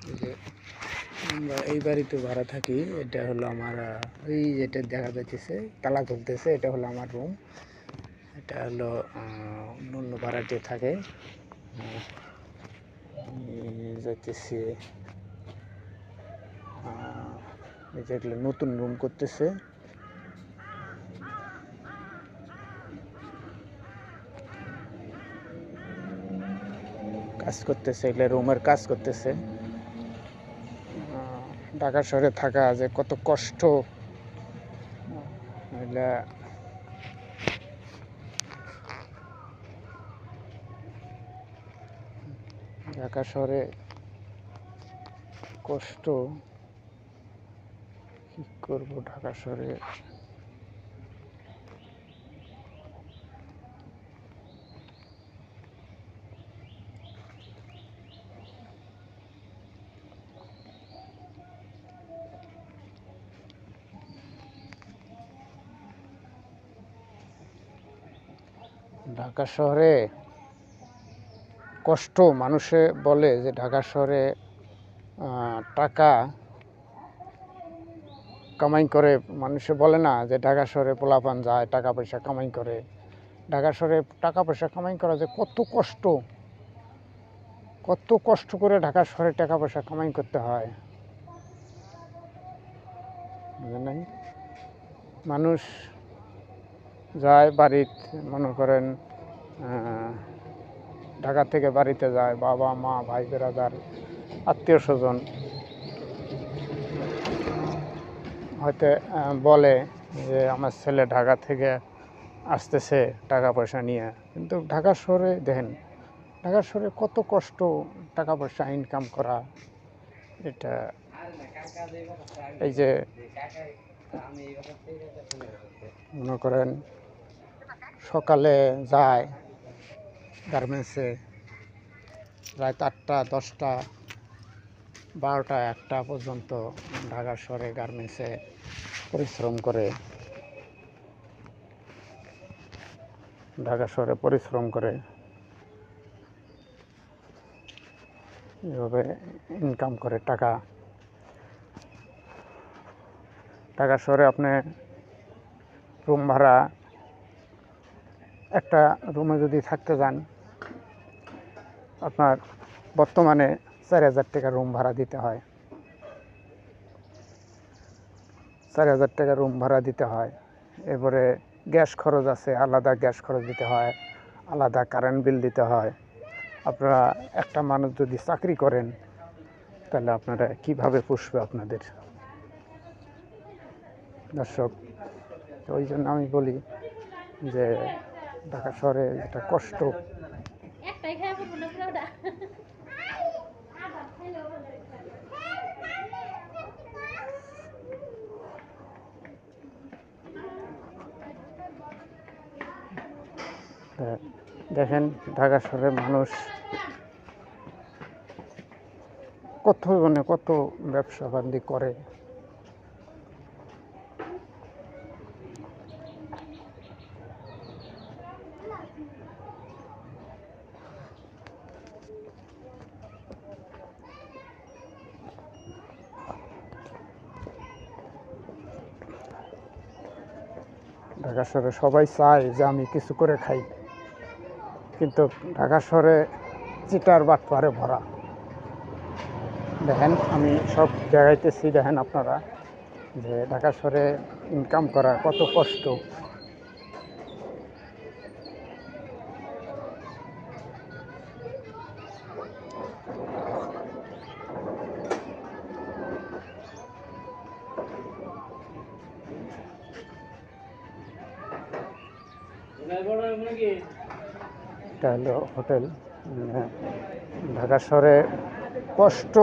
এই যে আমরা এই বাড়িতে ভাড়া থাকি। এটা হলো আমার ওই যেটা দেখা যাইতেছে তালা ঝুলতেছে, এটা হলো আমার রুম। এটা হলো অন্য ভাড়াটিয়া থাকে। যাইতেছি এই যে এগুলো নতুন রুম করতেছে। কাজ করতেছে, এগুলো রুমের কাজ করতেছে। ঢাকা শহরে থাকা যে কত কষ্ট, এগুলা ঢাকা শহরে কষ্ট কি করবো ঢাকা শহরে। ঢাকা শহরে কষ্ট, মানুষে বলে যে ঢাকা শহরে টাকা কামাই করে। মানুষে বলে না যে ঢাকা শহরে পোলাপান যায় টাকা পয়সা কামাই করে। ঢাকা শহরে টাকা পয়সা কামাই করা যে কত কষ্ট, কত কষ্ট করে ঢাকা শহরে টাকা পয়সা কামাই করতে হয়, বুঝেন নাই? মানুষ যায় বাড়িতে, মনে করেন ঢাকা থেকে বাড়িতে যায় বাবা মা ভাই বেরাদার আত্মীয় স্বজন, হয়তো বলে যে আমার ছেলে ঢাকা থেকে আসতেছে টাকা পয়সা নিয়ে। কিন্তু ঢাকা শহরে দেখেন, ঢাকা শহরে কত কষ্ট টাকা পয়সা ইনকাম করা। এটা এই যে মনে করেন সকালে যায় গার্মেন্টসে, রাত 8টা 10টা 12টা 1টা পর্যন্ত ঢাকা শহরে গার্মেন্টসে পরিশ্রম করে। ঢাকা শহরে পরিশ্রম করে এভাবে ইনকাম করে টাকা। ঢাকা শহরে আপনি রুম ভাড়া, একটা রুমে যদি থাকতে যান আপনার বর্তমানে 4000 টাকা রুম ভাড়া দিতে হয়। 4000 টাকা রুম ভাড়া দিতে হয়। এরপরে গ্যাস খরচ আছে, আলাদা গ্যাস খরচ দিতে হয়, আলাদা কারেন্ট বিল দিতে হয়। আপনারা একটা মানুষ যদি চাকরি করেন তাহলে আপনারা কিভাবে পুষবে আপনাদের? দর্শক, ওই জন্য আমি বলি যে ঢাকা শহরে যেটা কষ্ট, দেখেন ঢাকা শহরের মানুষ কত কত ব্যবসা বাণিজ্য করে। ঢাকা শহরে সবাই চায় যে আমি কিছু করে খাই, কিন্তু ঢাকা শহরে চিটার বাটপারে ভরা। দেখেন আমি সব জায়গাতেছি, দেখেন আপনারা যে ঢাকা শহরে ইনকাম করা কত কষ্ট। এটা হলো হোটেল। ঢাকা শহরে কষ্ট,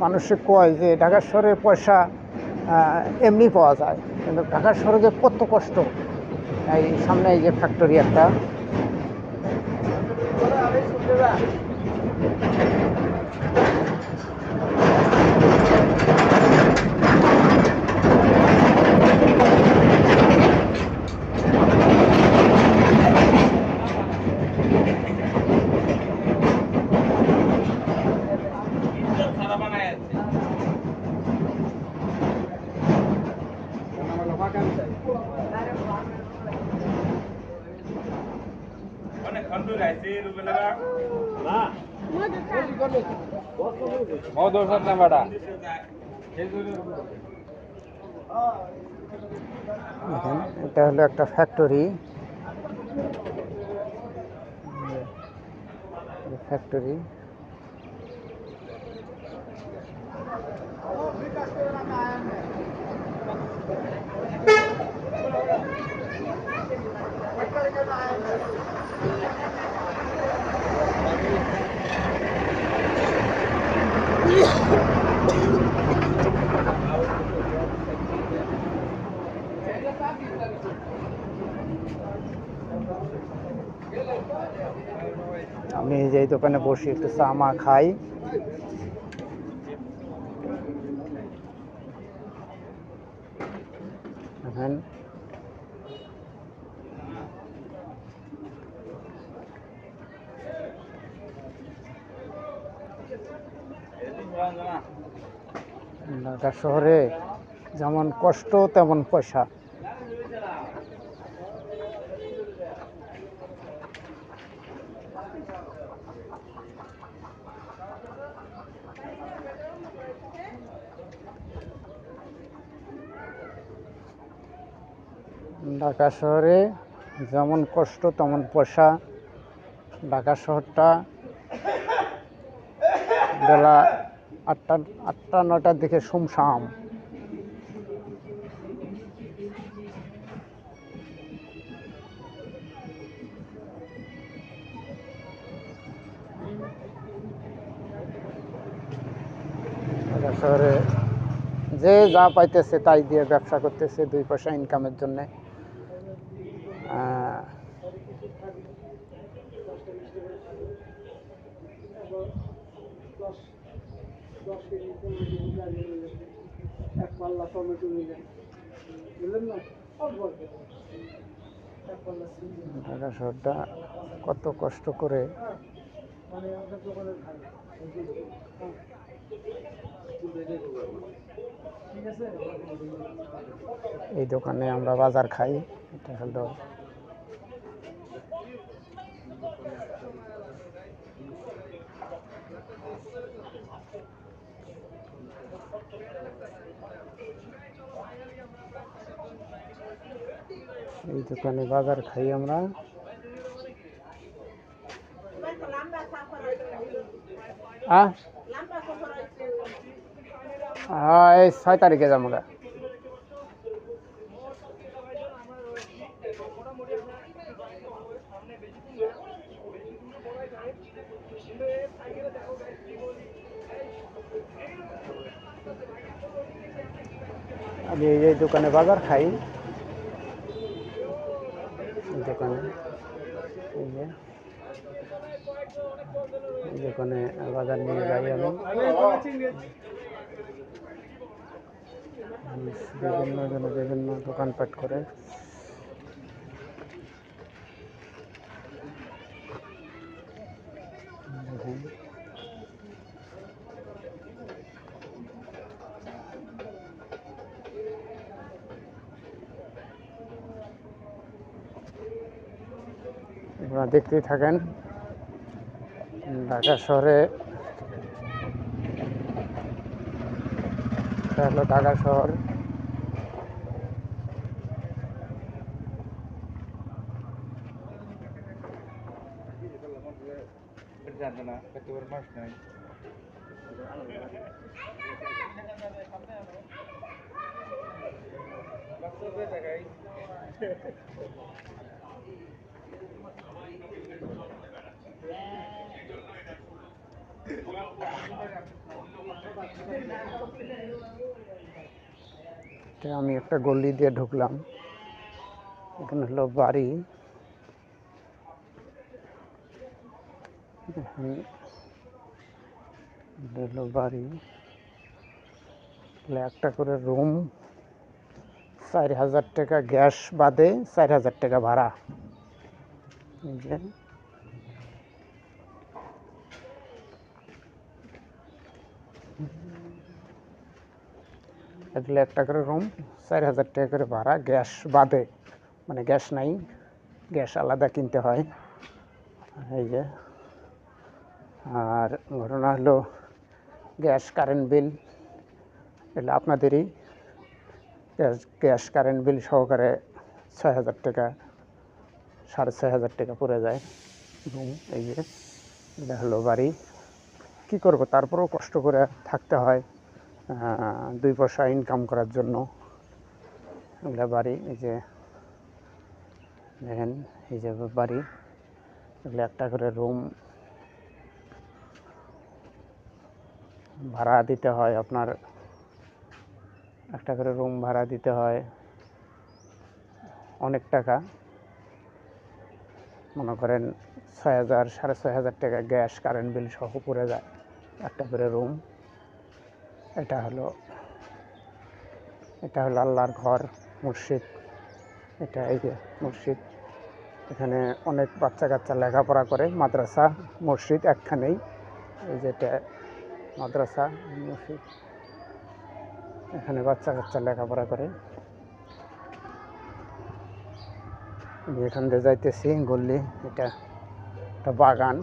মানুষে কয় যে ঢাকা শহরে পয়সা এমনি পাওয়া যায়, কিন্তু ঢাকা শহরে যে কত কষ্ট। এই সামনে এই যে ফ্যাক্টরি একটা, দেখেন এটা হলো একটা ফ্যাক্টরি। ফ্যাক্টরি আমি যে দোকানে বসে একটু চা মা খাই। দেখেন ঢাকা শহরে যেমন কষ্ট তেমন পয়সা। ঢাকা শহরে যেমন কষ্ট তেমন পয়সা। ঢাকা শহরটা বেলা 8টা 9টার দিকে শুমশাম। ঢাকা শহরে যে যা পাইতেছে তাই দিয়ে ব্যবসা করতেছে 2 পয়সা ইনকামের জন্যে। ঢাকা শহরটা কত কষ্ট করে এই দোকানে আমরা বাজার খাই। এটা হলো এই দোকানে বাজার খাই আমরা। এই 6 তারিখে যাবো। আমি এই দোকানে বাজার খাই। এই দোকানে বাজার নিয়ে যাই আমি। বিভিন্ন দোকানপাট করে। আপনারা দেখতেই থাকেন। ঢাকা শহরে এটা হলো ঢাকা শহর। আমি একটা গলি দিয়ে ঢুকলাম। এখানে হলো বাড়ি। হলো বাড়ি, একটা করে রুম, 4000 টাকা গ্যাস বাদে 4000 টাকা ভাড়া। এগুলো একটা করে রুম, 4,000 টাকা করে ভাড়া, গ্যাস বাদে, মানে গ্যাস নাই, গ্যাস আলাদা কিনতে হয়। এই যে, আর ঘটনা হলো গ্যাস কারেন্ট বিল এগুলো আপনাদেরই, গ্যাস কারেন্ট বিল সহকারে 6,000 টাকা, 6,500 টাকা পড়ে যায় রুম। এই যে এটা হলো বাড়ি। কী করবো, তারপরেও কষ্ট করে থাকতে হয় 2 পয়সা ইনকাম করার জন্য। এগুলো বাড়ি, এই যে দেখেন, এই যে বাড়ি, এগুলো একটা করে রুম ভাড়া দিতে হয় আপনার, একটা করে রুম ভাড়া দিতে হয় অনেক টাকা, মনে করেন 6,000 6,500 টাকা গ্যাস কারেন্ট বিল সহ পড়ে যায় একটা করে রুম। এটা হলো আল্লাহর ঘর, মসজিদ। এটা এই যে মসজিদ, এখানে অনেক বাচ্চা কাচ্চা লেখাপড়া করে, মাদ্রাসা মসজিদ একখানেই। এই যেটা মাদ্রাসা মসজিদ, এখানে বাচ্চা কাচ্চা লেখাপড়া করে। আমি এখান দিয়ে যাইতেছি গল্লি, এটা একটা বাগান,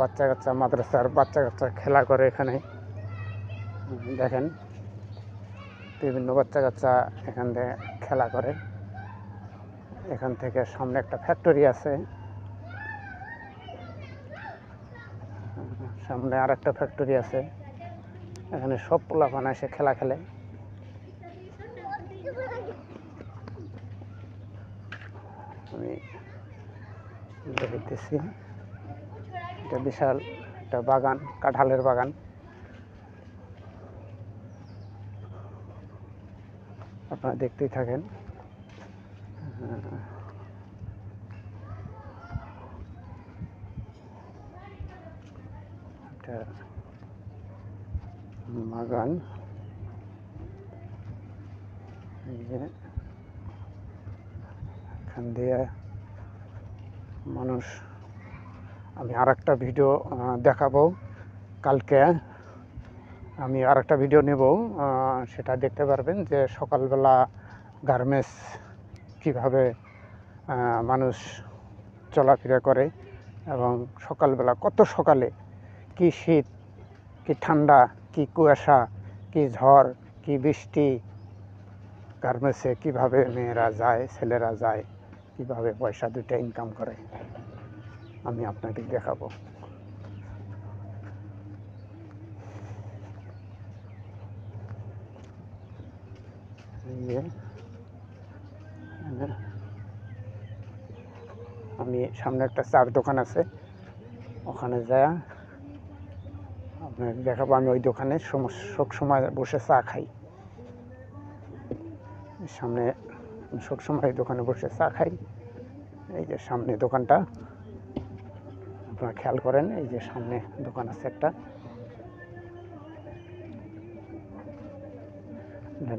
বাচ্চা কাচ্চা মাদ্রাসার বাচ্চা কাচ্চা খেলা করে এখানে। দেখেন বিভিন্ন বাচ্চা কাচ্চা এখান থেকে খেলা করে। এখান থেকে সামনে একটা ফ্যাক্টরি আছে, সামনে আর একটা ফ্যাক্টরি আছে। এখানে সব পোলাপান এসে খেলা খেলে। আমি দেখতেছি এটা বিশাল একটা বাগান, কাঁঠালের বাগান। আপনারা দেখতেই থাকেন। একটা বাগান, এই যে এখান দিয়ে মানুষ, আমি আর একটা ভিডিও দেখাবো কালকে, আমি আর একটা ভিডিও নেব, সেটা দেখতে পারবেন যে সকালবেলা গার্মেন্টস কীভাবে মানুষ চলাফেরা করে, এবং সকালবেলা কত সকালে কি শীত, কি ঠান্ডা, কি কুয়াশা, কি ঝড়, কি বৃষ্টি, গার্মেন্টসে কীভাবে মেয়েরা যায়, ছেলেরা যায়, কীভাবে পয়সা দুটো ইনকাম করে, আমি আপনাদের দেখাবো। আমি সামনে একটা চার দোকান আছে, ওখানে যায় আপনাকে দেখাবো। আমি ওই দোকানে সব সময় বসে চা খাই, সামনে সব সময় দোকানে বসে চা খাই। এই যে সামনে দোকানটা আপনারা খেয়াল করেন, এই যে সামনে দোকান আছে একটা।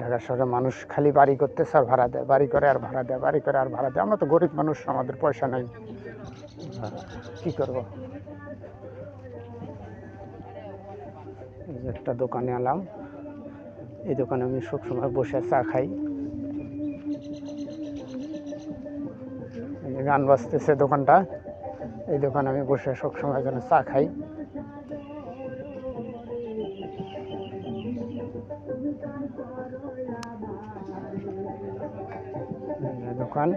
ঢাকা শহরে মানুষ খালি বাড়ি করতেছে আর ভাড়া দেয়, বাড়ি করে আর ভাড়া দেয়, বাড়ি করে আর ভাড়া দেয়। আমরা তো গরিব মানুষ, আমাদের পয়সা নাই, কী করব। এই যে একটা দোকানে এলাম, এই দোকানে আমি সবসময় বসে চা খাই। এই যে গান বাজতেছে দোকানটা, এই দোকানে আমি বসে সবসময় যেন চা খাই। দোকান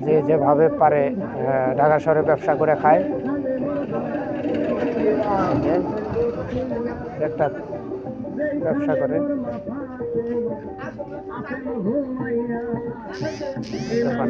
যে যেভাবে পারে ঢাকা শহরে ব্যবসা করে খায়। একটা ব্যবসা করে দোকান।